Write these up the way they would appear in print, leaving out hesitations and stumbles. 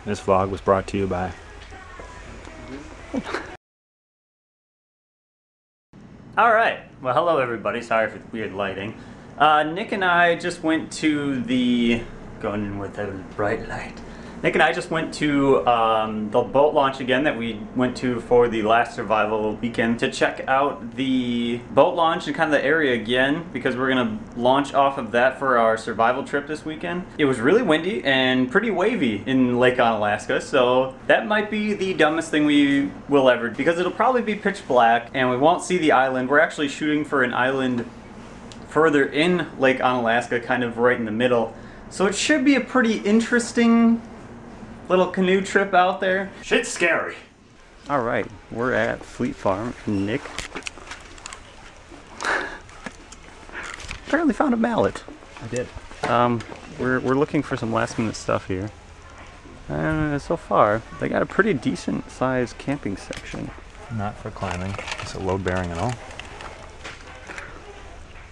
This vlog was brought to you by... Alright, well hello everybody, sorry for the weird lighting. Nick and I just went to the... going in with a bright light. Nick and I just went to the boat launch again that we went to for the last survival weekend to check out the boat launch and kind of the area again because we're going to launch off of that for our survival trip this weekend. It was really windy and pretty wavy in Lake Onalaska, so that might be the dumbest thing we will ever do because it'll probably be pitch black and we won't see the island. We're actually shooting for an island further in Lake Onalaska, kind of right in the middle. So it should be a pretty interesting little canoe trip out there. Shit's scary. All right, we're at Fleet Farm. Nick apparently found a mallet. I did. We're looking for some last minute stuff here. And so far, they got a pretty decent sized camping section. Not for climbing. Is it load bearing at all?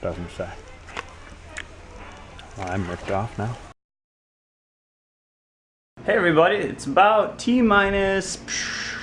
Doesn't say. Well, I'm ripped off now. Hey everybody, it's about T-minus,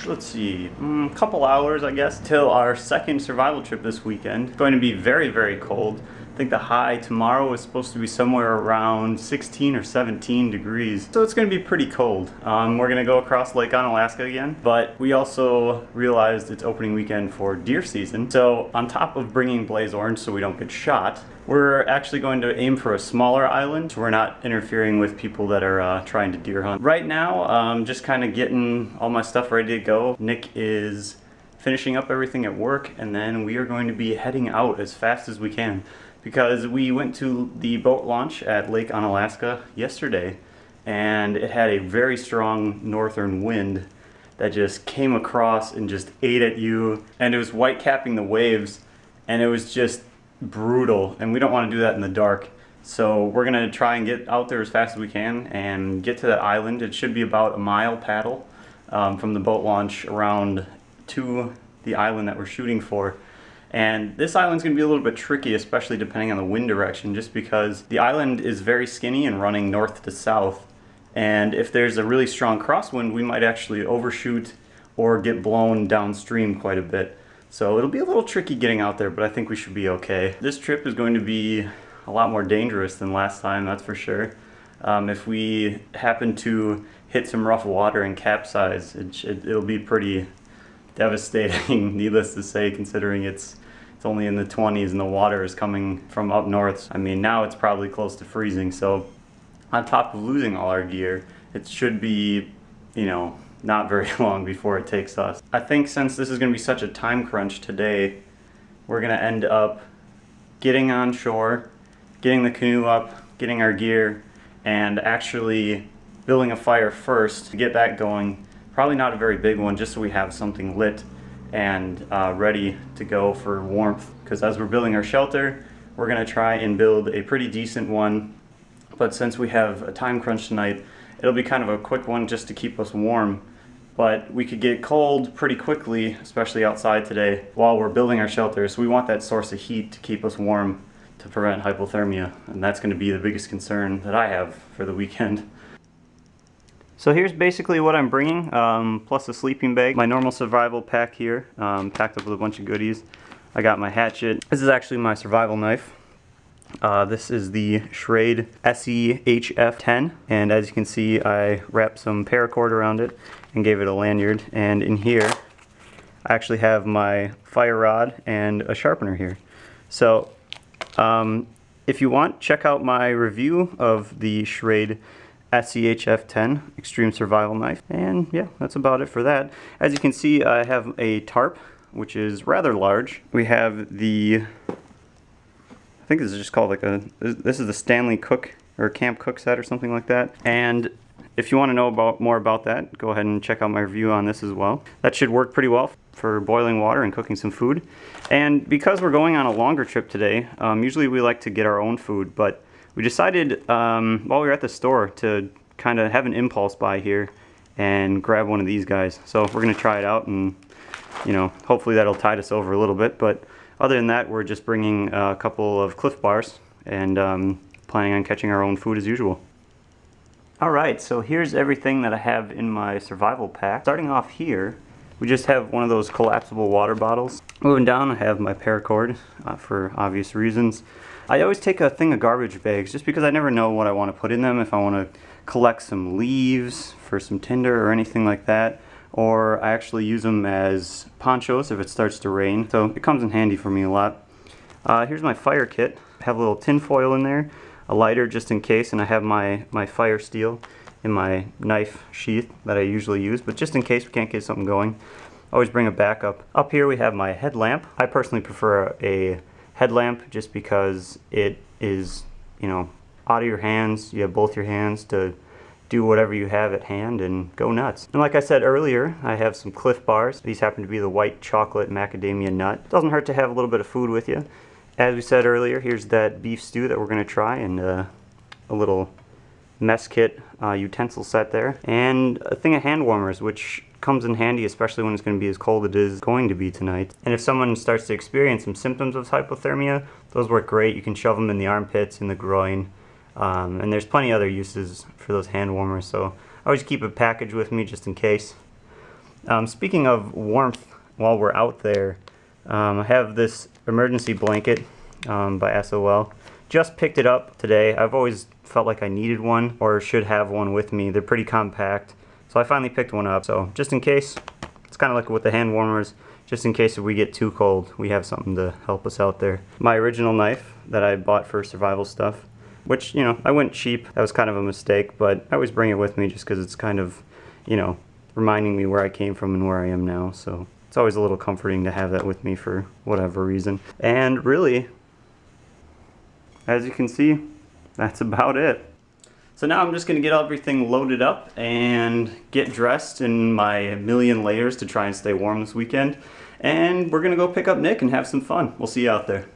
let's see, a couple hours I guess, till our second survival trip this weekend. It's going to be very, very cold. I think the high tomorrow is supposed to be somewhere around 16 or 17 degrees. So it's going to be pretty cold. We're going to go across Lake Onalaska again, but we also realized it's opening weekend for deer season. So on top of bringing Blaze Orange so we don't get shot, we're actually going to aim for a smaller island so we're not interfering with people that are trying to deer hunt. Right now, just kind of getting all my stuff ready to go. Nick is finishing up everything at work, and then we are going to be heading out as fast as we can because we went to the boat launch at Lake Onalaska yesterday and it had a very strong northern wind that just came across and just ate at you, and it was white capping the waves, and it was just brutal, and we don't want to do that in the dark. So we're gonna try and get out there as fast as we can and get to that island. It should be about a mile paddle from the boat launch around to the island that we're shooting for. And this island's gonna be a little bit tricky, especially depending on the wind direction, just because the island is very skinny and running north to south. And if there's a really strong crosswind, we might actually overshoot or get blown downstream quite a bit. So it'll be a little tricky getting out there, but I think we should be okay. This trip is going to be a lot more dangerous than last time, that's for sure. If we happen to hit some rough water and capsize, it'll be pretty devastating, needless to say, considering it's only in the 20s and the water is coming from up north. I mean, now it's probably close to freezing, so on top of losing all our gear, it should be, you know, not very long before it takes us. I think since this is going to be such a time crunch today, we're going to end up getting on shore, getting the canoe up, getting our gear, and actually building a fire first to get that going. Probably not a very big one, just so we have something lit and ready to go for warmth. Because as we're building our shelter, we're going to try and build a pretty decent one. But since we have a time crunch tonight, it'll be kind of a quick one just to keep us warm. But we could get cold pretty quickly, especially outside today, while we're building our shelter. So we want that source of heat to keep us warm to prevent hypothermia. And that's going to be the biggest concern that I have for the weekend. So here's basically what I'm bringing, plus a sleeping bag. My normal survival pack here, packed up with a bunch of goodies. I got my hatchet. This is actually my survival knife. This is the Schrade SEHF10, and as you can see, I wrapped some paracord around it and gave it a lanyard. And in here, I actually have my fire rod and a sharpener here. So, if you want, check out my review of the Schrade SEHF10 Extreme Survival Knife. And yeah, that's about it for that. As you can see, I have a tarp, which is rather large. We have the, I think this is just called like this is the Stanley Cook or Camp Cook set or something like that. And if you want to know more about that, go ahead and check out my review on this as well. That should work pretty well for boiling water and cooking some food. And because we're going on a longer trip today, usually we like to get our own food, but we decided while we were at the store to kind of have an impulse buy here and grab one of these guys. So we're going to try it out, and you know, hopefully that'll tide us over a little bit. But other than that, we're just bringing a couple of Cliff Bars and planning on catching our own food as usual. Alright, so here's everything that I have in my survival pack. Starting off here, we just have one of those collapsible water bottles. Moving down, I have my paracord for obvious reasons. I always take a thing of garbage bags just because I never know what I want to put in them. If I want to collect some leaves for some tinder or anything like that, or I actually use them as ponchos if it starts to rain. So it comes in handy for me a lot. Here's my fire kit. I have a little tin foil in there, a lighter just in case, and I have my fire steel in my knife sheath that I usually use, but just in case we can't get something going, always bring a backup. Up here we have my headlamp. I personally prefer a headlamp just because it is, you know, out of your hands. You have both your hands to do whatever you have at hand and go nuts. And like I said earlier, I have some Cliff Bars. These happen to be the white chocolate macadamia nut. Doesn't hurt to have a little bit of food with you. As we said earlier, here's that beef stew that we're going to try, and a little mess kit utensil set there, and a thing of hand warmers, which comes in handy especially when it's going to be as cold as it is going to be tonight. And if someone starts to experience some symptoms of hypothermia, those work great. You can shove them in the armpits, in the groin, and there's plenty of other uses for those hand warmers, so I always keep a package with me just in case. Speaking of warmth while we're out there, I have this emergency blanket by SOL. Just picked it up today. I've always felt like I needed one or should have one with me. They're pretty compact, so I finally picked one up. So just in case, it's kind of like with the hand warmers, just in case if we get too cold, we have something to help us out there. My original knife that I bought for survival stuff, which, you know, I went cheap. That was kind of a mistake, but I always bring it with me just because it's kind of, you know, reminding me where I came from and where I am now. So it's always a little comforting to have that with me for whatever reason. And really, as you can see, that's about it. So now I'm just going to get everything loaded up and get dressed in my million layers to try and stay warm this weekend. And we're going to go pick up Nick and have some fun. We'll see you out there.